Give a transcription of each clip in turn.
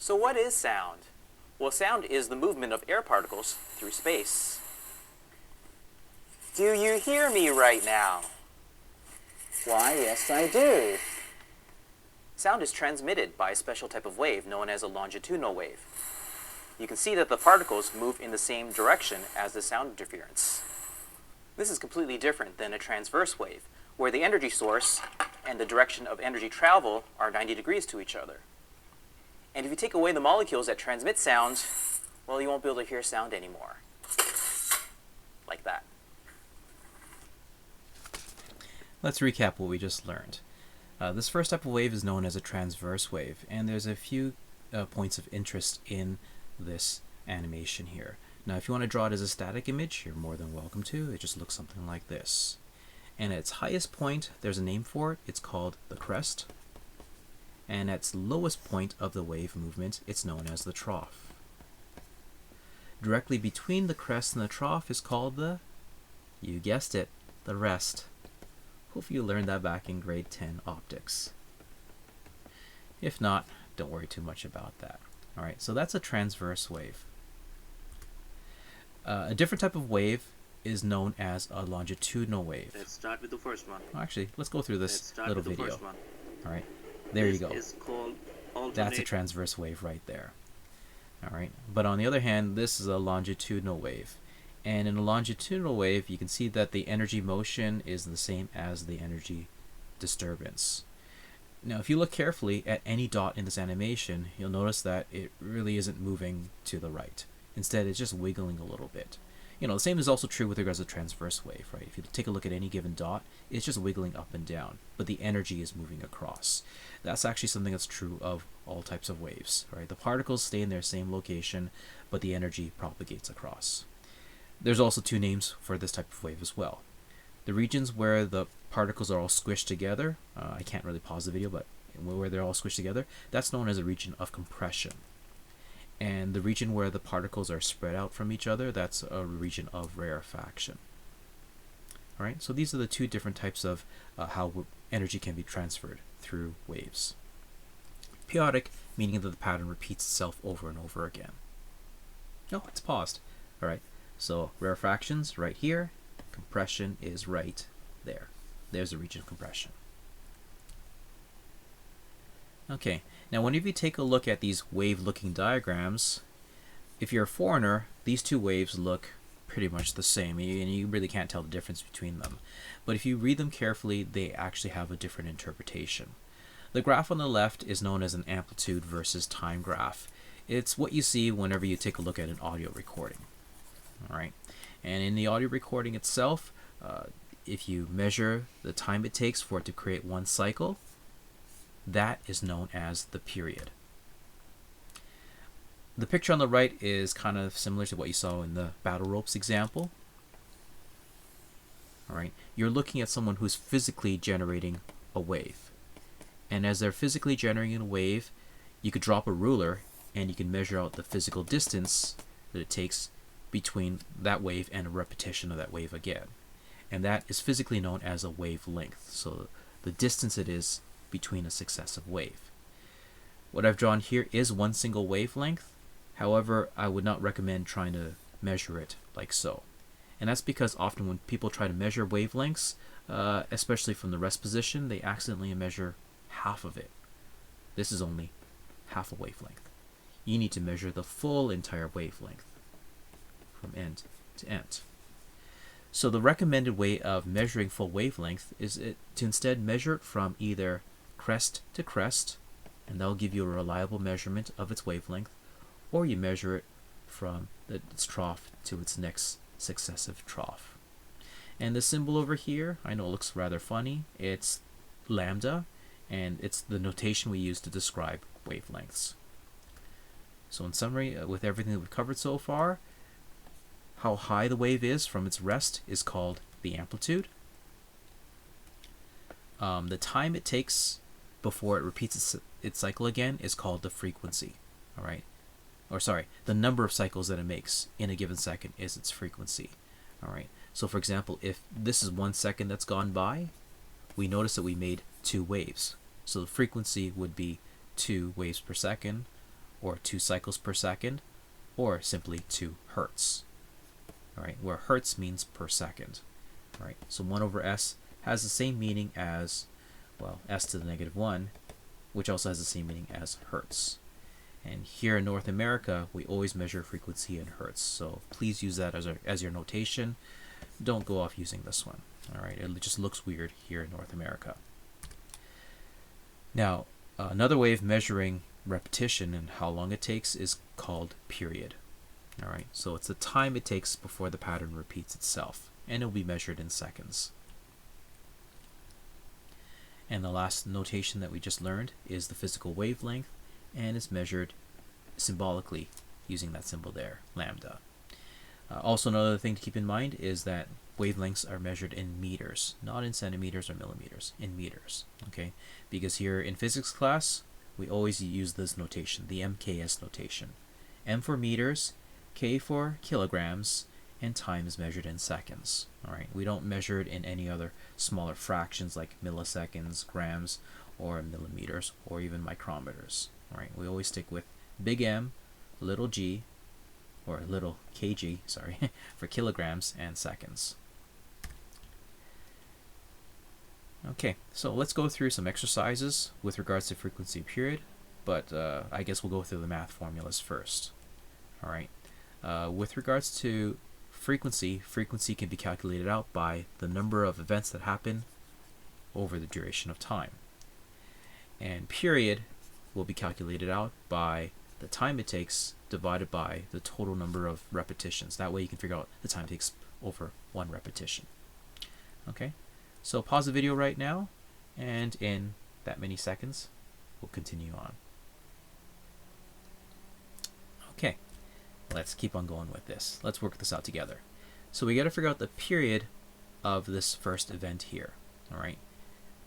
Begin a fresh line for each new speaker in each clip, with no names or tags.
So what is sound? Well, sound is the movement of air particles through space. Do you hear me right now?
Why, yes I do.
Sound is transmitted by a special type of wave known as a longitudinal wave. You can see that the particles move in the same direction as the sound interference. This is completely different than a transverse wave, where the energy source and the direction of energy travel are 90 degrees to each other. And if you take away the molecules that transmit sound, well, you won't be able to hear sound anymore. Like that.
Let's recap what we just learned. This first type of wave is known as a transverse wave, and there's a few points of interest in this animation here. Now, if you want to draw it as a static image, you're more than welcome to. It just looks something like this. And at its highest point, there's a name for it. It's called the crest. And at its lowest point of the wave movement, it's known as the trough. Directly between the crest and the trough is called the, you guessed it, the rest. Hopefully you learned that back in grade 10 optics. If not, don't worry too much about that. Alright, so that's a transverse wave. A different type of wave is known as a longitudinal wave.
Let's start with the first one.
Actually, let's go through this little video. Alright, there you go.
This is called alternate.
That's a transverse wave right there. Alright, but on the other hand, this is a longitudinal wave. And in a longitudinal wave, you can see that the energy motion is the same as the energy disturbance. Now, if you look carefully at any dot in this animation, you'll notice that it really isn't moving to the right. Instead, it's just wiggling a little bit. You know, the same is also true with regards to transverse wave, right? If you take a look at any given dot, it's just wiggling up and down, but the energy is moving across. That's actually something that's true of all types of waves, right? The particles stay in their same location, but the energy propagates across. There's also two names for this type of wave as well. The regions where the particles are all squished together, I can't really pause the video, but where they're all squished together, that's known as a region of compression. And the region where the particles are spread out from each other, that's a region of rarefaction. Alright, so these are the two different types of how energy can be transferred through waves. Periodic, meaning that the pattern repeats itself over and over again. Oh, it's paused. Alright, so rarefaction's right here, compression is right there. There's the region of compression. Okay, now whenever you take a look at these wave-looking diagrams, if you're a foreigner, these two waves look pretty much the same, and you really can't tell the difference between them. But if you read them carefully, they actually have a different interpretation. The graph on the left is known as an amplitude versus time graph. It's what you see whenever you take a look at an audio recording. Alright, and in the audio recording itself, if you measure the time it takes for it to create one cycle, that is known as the period. The picture on the right is kind of similar to what you saw in the battle ropes example. Alright, you're looking at someone who's physically generating a wave. And as they're physically generating a wave, you could drop a ruler and you can measure out the physical distance that it takes between that wave and a repetition of that wave again. And that is physically known as a wavelength. So the distance it is between a successive wave. What I've drawn here is one single wavelength. However, I would not recommend trying to measure it like so. And that's because often when people try to measure wavelengths, especially from the rest position, they accidentally measure half of it. This is only half a wavelength. You need to measure the full entire wavelength from end to end. So the recommended way of measuring full wavelength is to instead measure it from either crest to crest, and that'll give you a reliable measurement of its wavelength, or you measure it from its trough to its next successive trough. And the symbol over here, I know it looks rather funny, it's lambda, and it's the notation we use to describe wavelengths. So in summary, with everything that we've covered so far, how high the wave is from its rest is called the amplitude. The time it takes before it repeats its cycle again is called the frequency. Alright? Or sorry, the number of cycles that it makes in a given second is its frequency. Alright? So for example, if this is 1 second that's gone by, we notice that we made 2 waves. So the frequency would be 2 waves per second, or 2 cycles per second, or simply 2 hertz. All right, where hertz means per second. All right, so 1 over s has the same meaning as, well, s to the negative 1, which also has the same meaning as hertz. And here in North America, we always measure frequency in hertz. So please use that as your notation. Don't go off using this one. All right, it just looks weird here in North America. Now, another way of measuring repetition and how long it takes is called period. All right, so it's the time it takes before the pattern repeats itself, and it will be measured in seconds. And the last notation that we just learned is the physical wavelength, and it's measured symbolically using that symbol there, lambda. Also, another thing to keep in mind is that wavelengths are measured in meters, not in centimeters or millimeters, in meters. Okay, because here in physics class, we always use this notation, the MKS notation. M for meters, K for kilograms, and time is measured in seconds. All right, we don't measure it in any other smaller fractions like milliseconds, grams, or millimeters, or even micrometers. All right, we always stick with big M, little g, or little kg, sorry, for kilograms and seconds. Okay, so let's go through some exercises with regards to frequency period, but I guess we'll go through the math formulas first. All right, with regards to frequency can be calculated out by the number of events that happen over the duration of time. And period will be calculated out by the time it takes divided by the total number of repetitions. That way you can figure out the time it takes over one repetition. Okay, so pause the video right now, and in that many seconds, we'll continue on. Okay, let's keep on going with this. Let's work this out together. So we got to figure out the period of this first event here. All right,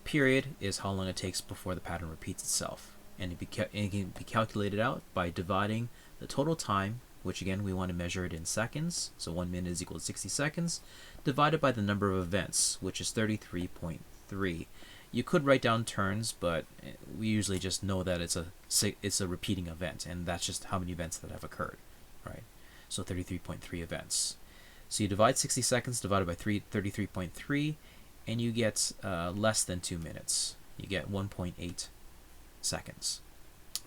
period is how long it takes before the pattern repeats itself, and it can be calculated out by dividing the total time, which again we want to measure it in seconds, so 1 minute is equal to 60 seconds, divided by the number of events, which is 33.3. You could write down turns, but we usually just know that it's a repeating event, and that's just how many events that have occurred, right? So 33.3 events. So you divide 60 seconds divided by 33.3, and you get less than 2 minutes. You get 1.8 seconds,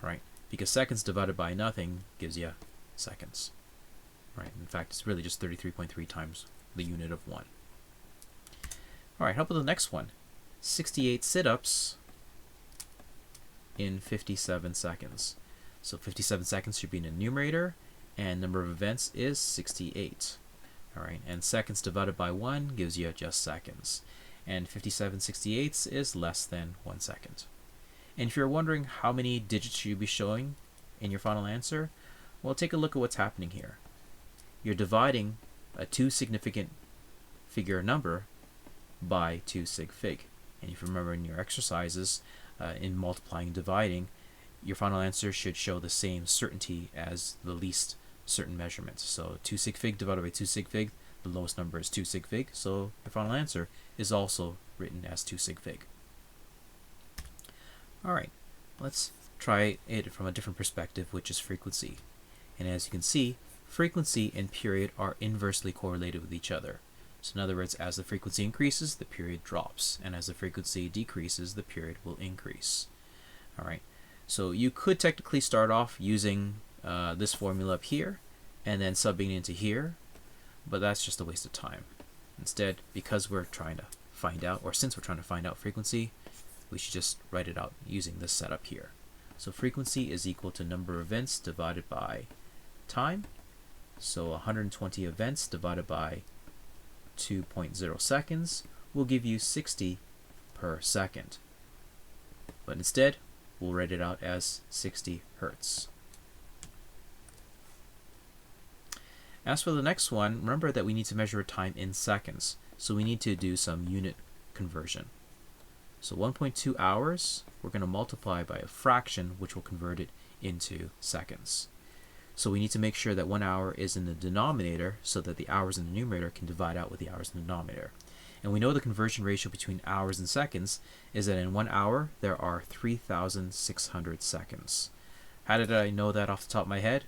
right? Because seconds divided by nothing gives you seconds, right? In fact, it's really just 33.3 times the unit of 1. All right, how about the next one? 68 sit-ups in 57 seconds. So 57 seconds should be in the numerator, and number of events is 68. All right, and seconds divided by 1 gives you just seconds. And 57 68ths is less than 1 second. And if you're wondering how many digits you'll be showing in your final answer, well, take a look at what's happening here. You're dividing a 2 significant figure number by 2 sig fig. And if you remember in your exercises, in multiplying and dividing, your final answer should show the same certainty as the least certain measurement. So 2 sig fig divided by 2 sig fig, the lowest number is 2 sig fig, so your final answer is also written as 2 sig fig. Alright, let's try it from a different perspective, which is frequency. And as you can see, frequency and period are inversely correlated with each other. So in other words, as the frequency increases, the period drops, and as the frequency decreases, the period will increase. Alright, so you could technically start off using this formula up here, and then subbing into here, but that's just a waste of time. Instead, because we're trying to find out, or since we're trying to find out frequency, we should just write it out using this setup here. So frequency is equal to number of events divided by time. So 120 events divided by 2.0 seconds will give you 60 per second. But instead, we'll write it out as 60 hertz. As for the next one, remember that we need to measure time in seconds. So we need to do some unit conversion. So 1.2 hours, we're going to multiply by a fraction, which will convert it into seconds. So we need to make sure that 1 hour is in the denominator so that the hours in the numerator can divide out with the hours in the denominator. And we know the conversion ratio between hours and seconds is that in 1 hour, there are 3,600 seconds. How did I know that off the top of my head?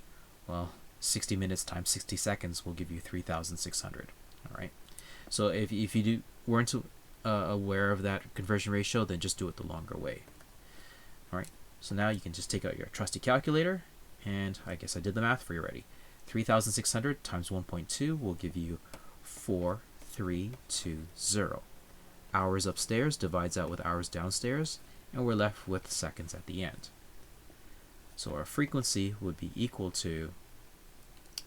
Well, 60 minutes times 60 seconds will give you 3,600. All right. So if you weren't aware of that conversion ratio, then just do it the longer way. All right. So now you can just take out your trusty calculator, and I guess I did the math for you already. 3,600 times 1.2 will give you 4,320. Hours upstairs divides out with hours downstairs, and we're left with seconds at the end. So our frequency would be equal to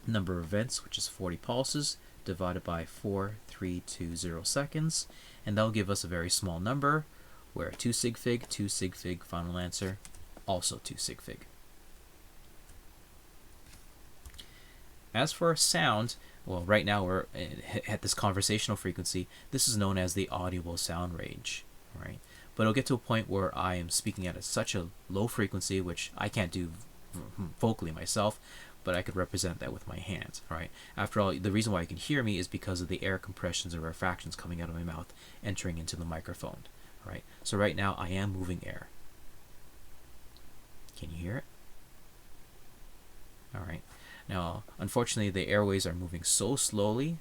number of events, which is 40 pulses, divided by 4,320 seconds, and that'll give us a very small number, where 2 sig fig, final answer, also 2 sig fig. As for sound, well, right now we're at this conversational frequency. This is known as the audible sound range, right? But it'll get to a point where I am speaking at such a low frequency, which I can't do vocally myself, but I could represent that with my hands, right? After all, the reason why you can hear me is because of the air compressions and rarefactions coming out of my mouth, entering into the microphone, right? So right now I am moving air. Can you hear it? All right. Now, unfortunately, the airways are moving so slowly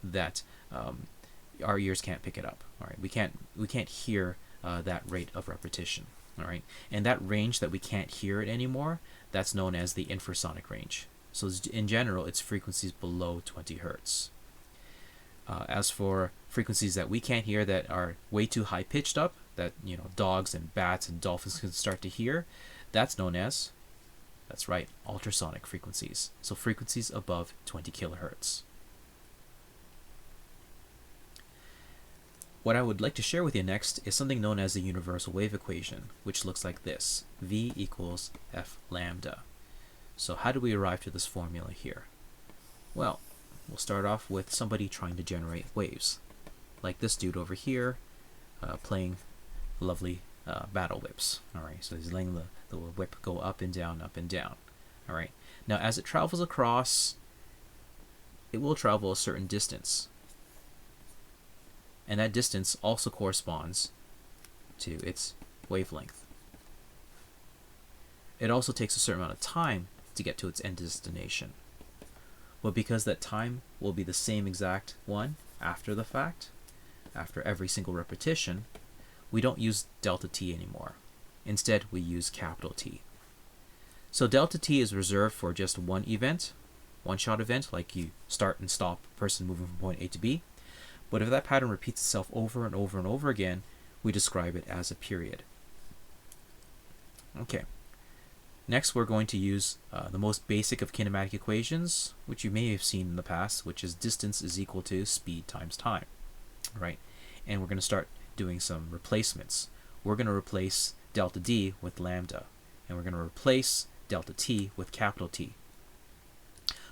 that our ears can't pick it up. All right, we can't hear that rate of repetition. All right, and that range that we can't hear it anymore, that's known as the infrasonic range. So in general, it's frequencies below 20 hertz. As for frequencies that we can't hear that are way too high pitched up, that dogs and bats and dolphins can start to hear, that's known as, that's right, ultrasonic frequencies. So frequencies above 20 kilohertz. What I would like to share with you next is something known as the universal wave equation, which looks like this: V equals F lambda. So how do we arrive to this formula here? Well, we'll start off with somebody trying to generate waves, like this dude over here, playing lovely battle whips. All right, so he's letting the whip go up and down, up and down. All right, now as it travels across, it will travel a certain distance, and that distance also corresponds to its wavelength. It also takes a certain amount of time to get to its end destination. But because that time will be the same exact one after the fact, after every single repetition, we don't use delta t anymore. Instead, we use capital T. So delta t is reserved for just one event, one shot event, like you start and stop a person moving from point A to B. But if that pattern repeats itself over and over and over again, we describe it as a period. Okay. Next, we're going to use the most basic of kinematic equations, which you may have seen in the past, which is distance is equal to speed times time, right? And we're going to start doing some replacements. We're going to replace delta d with lambda, and we're going to replace delta t with capital T.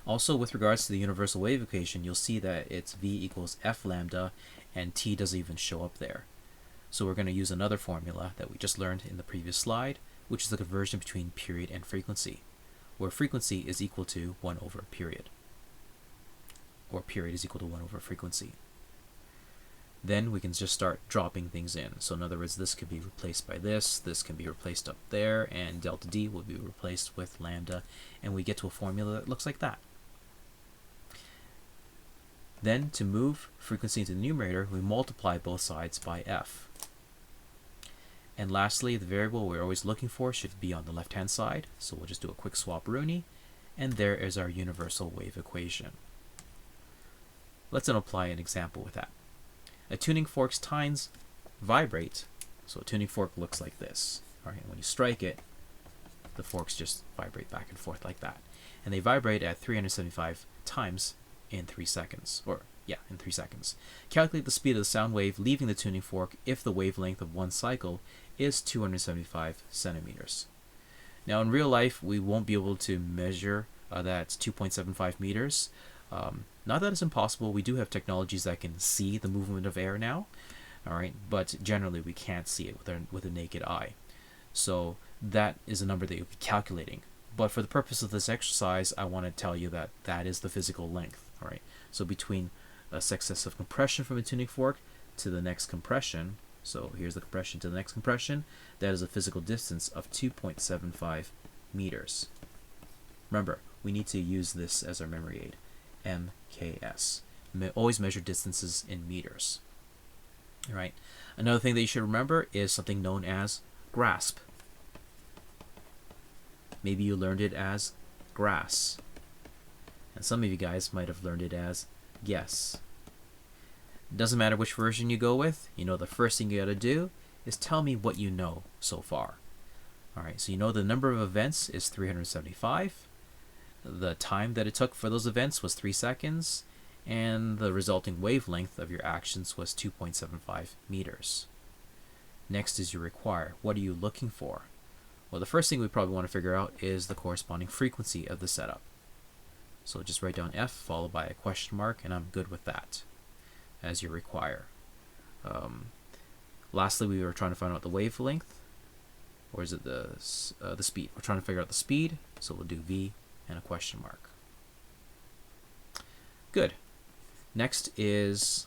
Also, with regards to the universal wave equation, you'll see that it's v equals f lambda, and t doesn't even show up there. So we're going to use another formula that we just learned in the previous slide, which is the conversion between period and frequency, where frequency is equal to 1 over period, or period is equal to 1 over frequency. Then we can just start dropping things in. So in other words, this could be replaced by this can be replaced up there, and delta d will be replaced with lambda, and we get to a formula that looks like that. Then to move frequency into the numerator, we multiply both sides by f. And lastly, the variable we're always looking for should be on the left-hand side, so we'll just do a quick swap-rooney, and there is our universal wave equation. Let's then apply an example with that. A tuning fork's tines vibrate, so a tuning fork looks like this. All right, when you strike it, the forks just vibrate back and forth like that. And they vibrate at 375 times in 3 seconds, in 3 seconds. Calculate the speed of the sound wave leaving the tuning fork if the wavelength of one cycle is 275 centimeters. Now in real life, we won't be able to measure that 2.75 meters. Not that it's impossible. We do have technologies that can see the movement of air now, all right, but generally we can't see it with a naked eye. So that is a number that you'll be calculating. But for the purpose of this exercise, I want to tell you that that is the physical length, all right? So between a successive compression from a tuning fork to the next compression, so here's the compression to the next compression, that is a physical distance of 2.75 meters. Remember, we need to use this as our memory aid. MKS. Always measure distances in meters. All right. Another thing that you should remember is something known as grasp. Maybe you learned it as grass. And some of you guys might have learned it as guess. Doesn't matter which version you go with, the first thing you got to do is tell me what you know so far. All right, so the number of events is 375. The time that it took for those events was 3 seconds, and the resulting wavelength of your actions was 2.75 meters. Next is your require. What are you looking for? Well, the first thing we probably want to figure out is the corresponding frequency of the setup. So just write down F followed by a question mark, and I'm good with that as your require. Lastly, we were trying to find out the wavelength, or is it the speed? We're trying to figure out the speed, so we'll do V and a question mark. Good. Next is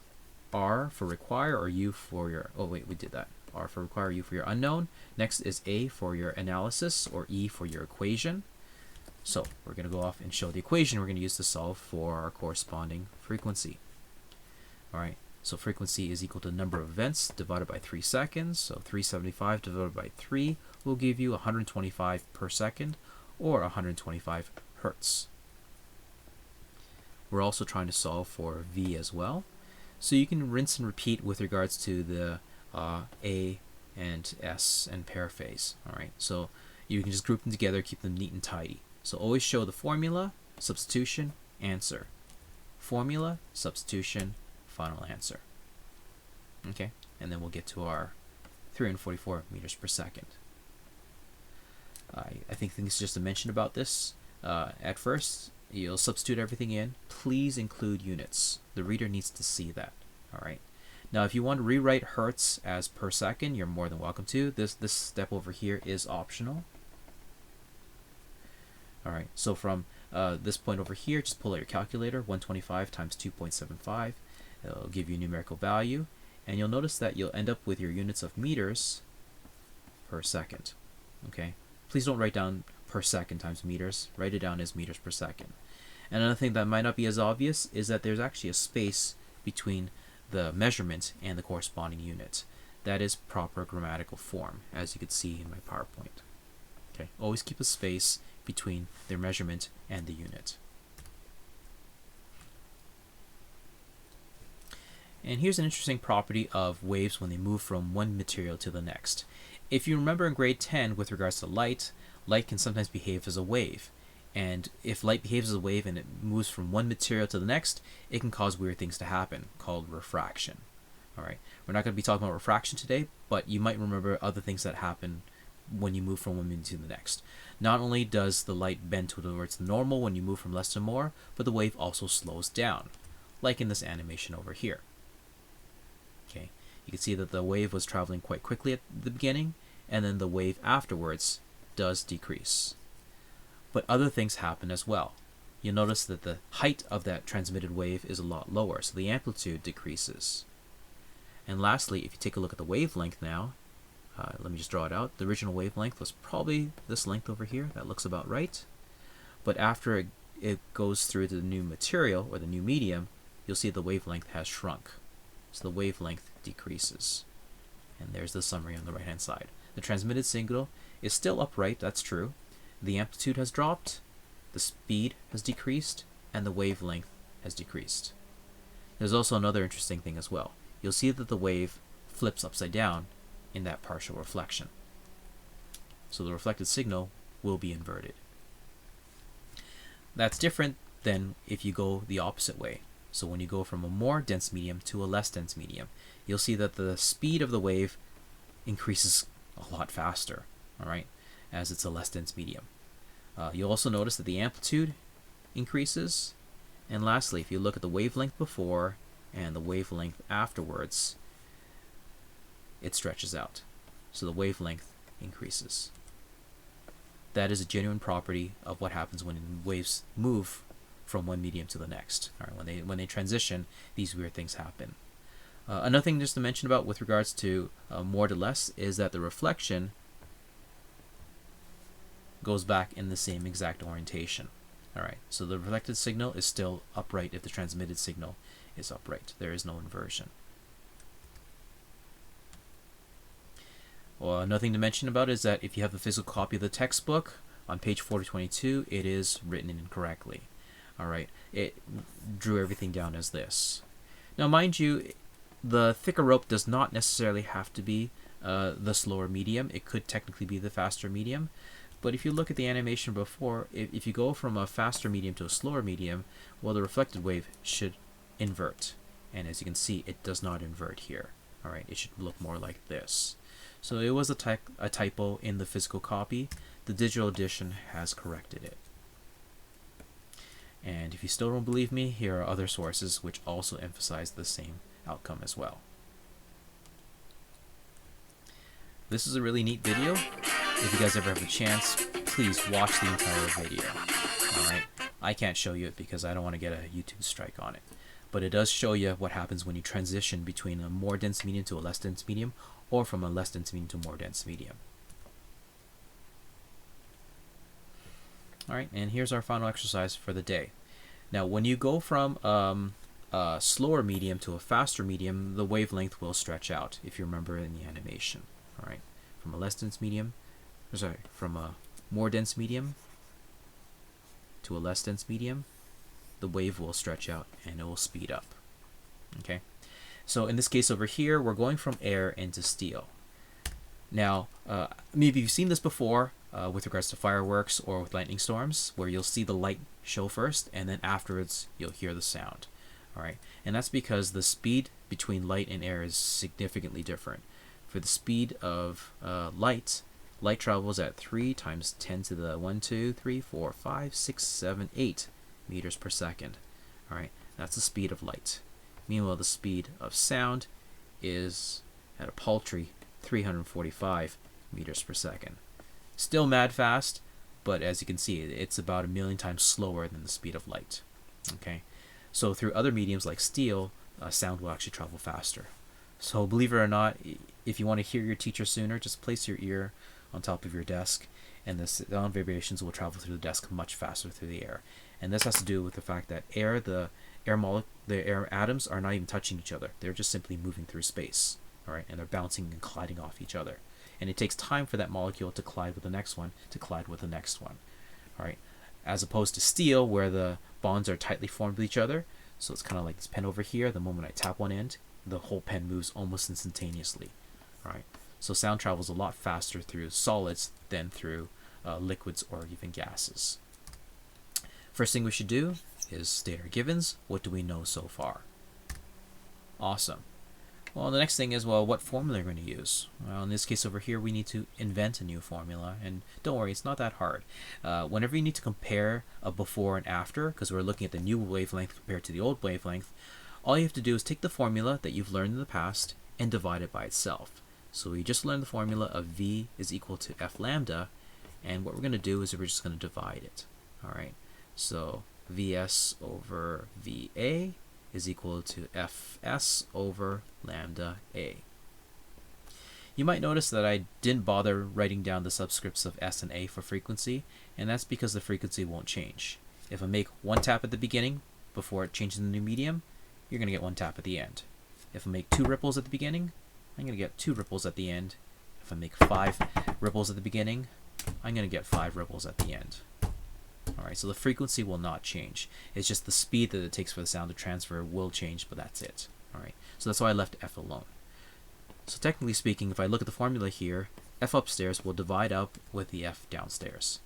R for require, or U for your, oh wait, we did that. R for require, U for your unknown. Next is A for your analysis, or E for your equation. So we're going to go off and show the equation we're going to use to solve for our corresponding frequency. All right, so frequency is equal to the number of events divided by 3 seconds. So 375 divided by 3 will give you 125 per second, or 125 hertz. We're also trying to solve for V as well. So you can rinse and repeat with regards to the A and S and pair phase. All right, so you can just group them together, keep them neat and tidy. So always show the formula, substitution, answer. Formula, substitution, final answer. Okay, and then we'll get to our 344 meters per second. I think things just to mention about this. At first, you'll substitute everything in. Please include units. The reader needs to see that. All right. Now, if you want to rewrite hertz as per second, you're more than welcome to. This step over here is optional. All right. So from this point over here, just pull out your calculator. 125 times 2.75. It'll give you a numerical value, and you'll notice that you'll end up with your units of meters per second. Okay. Please don't write down per second times meters. Write it down as meters per second. And another thing that might not be as obvious is that there's actually a space between the measurement and the corresponding unit. That is proper grammatical form, as you can see in my PowerPoint. Okay, always keep a space between their measurement and the unit. And here's an interesting property of waves when they move from one material to the next. If you remember in grade 10 with regards to light, light can sometimes behave as a wave. And if light behaves as a wave and it moves from one material to the next, it can cause weird things to happen, called refraction. All right, we're not going to be talking about refraction today, but you might remember other things that happen when you move from one medium to the next. Not only does the light bend towards normal when you move from less to more, but the wave also slows down, like in this animation over here. Okay, you can see that the wave was traveling quite quickly at the beginning, and then the wave afterwards does decrease. But other things happen as well. You'll notice that the height of that transmitted wave is a lot lower, so the amplitude decreases. And lastly, if you take a look at the wavelength now, let me just draw it out. The original wavelength was probably this length over here. That looks about right. But after it goes through to the new material or the new medium, you'll see the wavelength has shrunk. So the wavelength decreases. And there's the summary on the right-hand side. The transmitted signal is still upright, that's true. The amplitude has dropped, the speed has decreased, and the wavelength has decreased. There's also another interesting thing as well. You'll see that the wave flips upside down in that partial reflection. So the reflected signal will be inverted. That's different than if you go the opposite way. So when you go from a more dense medium to a less dense medium, you'll see that the speed of the wave increases a lot faster, all right, as it's a less dense medium. You'll also notice that the amplitude increases. And lastly, if you look at the wavelength before and the wavelength afterwards, it stretches out. So the wavelength increases. That is a genuine property of what happens when waves move from one medium to the next. All right, when they transition, these weird things happen. Another thing just to mention about with regards to more to less is that the reflection goes back in the same exact orientation. Alright, so the reflected signal is still upright if the transmitted signal is upright. There is no inversion. Well, another thing to mention about is that if you have the physical copy of the textbook, on page 4022, it is written incorrectly. Alright, it drew everything down as this. Now, mind you, the thicker rope does not necessarily have to be the slower medium. It could technically be the faster medium. But if you look at the animation before, if you go from a faster medium to a slower medium, well, the reflected wave should invert. And as you can see, it does not invert here. Alright, it should look more like this. So it was a typo in the physical copy. The digital edition has corrected it. And if you still don't believe me, here are other sources which also emphasize the same outcome as well. This is a really neat video. If you guys ever have a chance, please watch the entire video. Alright, I can't show you it because I don't want to get a YouTube strike on it. But it does show you what happens when you transition between a more dense medium to a less dense medium, or from a less dense medium to a more dense medium. Alright, and here's our final exercise for the day. Now, when you go from a slower medium to a faster medium, the wavelength will stretch out, if you remember in the animation. Alright, from a less dense medium, from a more dense medium to a less dense medium, the wave will stretch out and it will speed up. Okay, so in this case over here, we're going from air into steel. Now, maybe you've seen this before with regards to fireworks or with lightning storms, where you'll see the light show first and then afterwards you'll hear the sound. Alright, and that's because the speed between light and air is significantly different. For the speed of light travels at 3 times 10 to the 1, 2, 3, 4, 5, 6, 7, 8 meters per second. Alright, that's the speed of light. Meanwhile, the speed of sound is at a paltry 345 meters per second. Still mad fast, but as you can see, it's about 1,000,000 times slower than the speed of light. Okay, so through other mediums like steel, sound will actually travel faster. So believe it or not, if you want to hear your teacher sooner, just place your ear on top of your desk, and the sound vibrations will travel through the desk much faster through the air. And this has to do with the fact that the air atoms are not even touching each other. They're just simply moving through space. Alright, and they're bouncing and colliding off each other. And it takes time for that molecule to collide with the next one, to collide with the next one. Alright, as opposed to steel, where the bonds are tightly formed with each other. So it's kind of like this pen over here. The moment I tap one end, the whole pen moves almost instantaneously. Alright, so sound travels a lot faster through solids than through liquids or even gases. First thing we should do is state our givens. What do we know so far? Awesome. Well, the next thing is, well, what formula are we going to use? Well, in this case over here, we need to invent a new formula. And don't worry, it's not that hard. Whenever you need to compare a before and after, because we're looking at the new wavelength compared to the old wavelength, all you have to do is take the formula that you've learned in the past and divide it by itself. So we just learned the formula of V is equal to F lambda. And what we're going to do is we're just going to divide it. All right. So Vs over Va is equal to Fs over lambda A. You might notice that I didn't bother writing down the subscripts of S and A for frequency, and that's because the frequency won't change. If I make one tap at the beginning before it changes the new medium, you're going to get one tap at the end. If I make 2 ripples at the beginning, I'm going to get 2 ripples at the end. If I make 5 ripples at the beginning, I'm going to get 5 ripples at the end. Alright, so the frequency will not change. It's just the speed that it takes for the sound to transfer will change, but that's it. Alright, so that's why I left F alone. So technically speaking, if I look at the formula here, F upstairs will divide up with the F downstairs.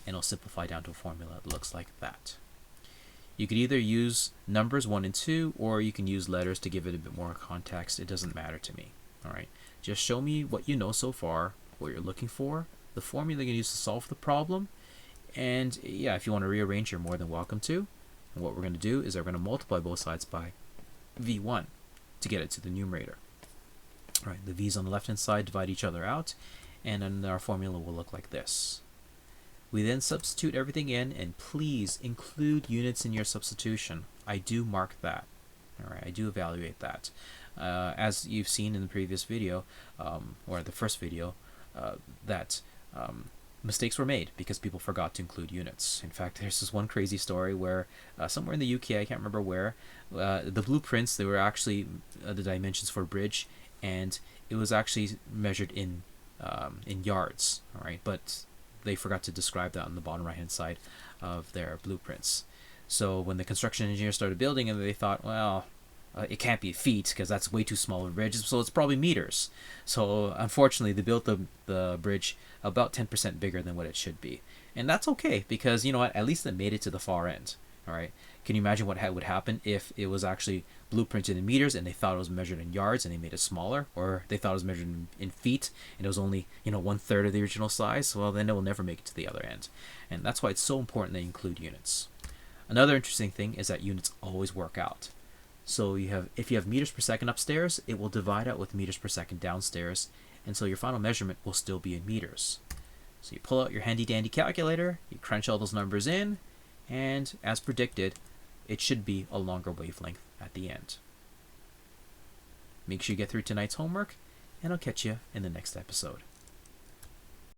And it'll simplify down to a formula that looks like that. You could either use numbers 1 and 2, or you can use letters to give it a bit more context. It doesn't matter to me. Alright, just show me what you know so far, what you're looking for, the formula you're going to use to solve the problem, and yeah, if you want to rearrange, you're more than welcome to. And what we're going to do is we're going to multiply both sides by V1 to get it to the numerator. Alright, the V's on the left hand side divide each other out, and then our formula will look like this. We then substitute everything in, and please include units in your substitution. I do mark that. Alright, I do evaluate that. As you've seen in the previous video, or the first video, that mistakes were made because people forgot to include units. In fact, there's this one crazy story where somewhere in the UK, I can't remember where, the blueprints, they were actually the dimensions for a bridge, and it was actually measured in yards, all right? But they forgot to describe that on the bottom right-hand side of their blueprints. So when the construction engineers started building it, they thought, well, it can't be feet because that's way too small of a bridge, so it's probably meters. So unfortunately, they built the bridge about 10% bigger than what it should be. And that's okay because, you know what, at least it made it to the far end. All right. Can you imagine what would happen if it was actually blueprinted in meters and they thought it was measured in yards and they made it smaller, or they thought it was measured in feet and it was only, 1/3 of the original size? Well, then it will never make it to the other end. And that's why it's so important they include units. Another interesting thing is that units always work out. So if you have meters per second upstairs, it will divide out with meters per second downstairs, and so your final measurement will still be in meters. So you pull out your handy dandy calculator, you crunch all those numbers in, and as predicted, it should be a longer wavelength at the end. Make sure you get through tonight's homework, and I'll catch you in the next episode.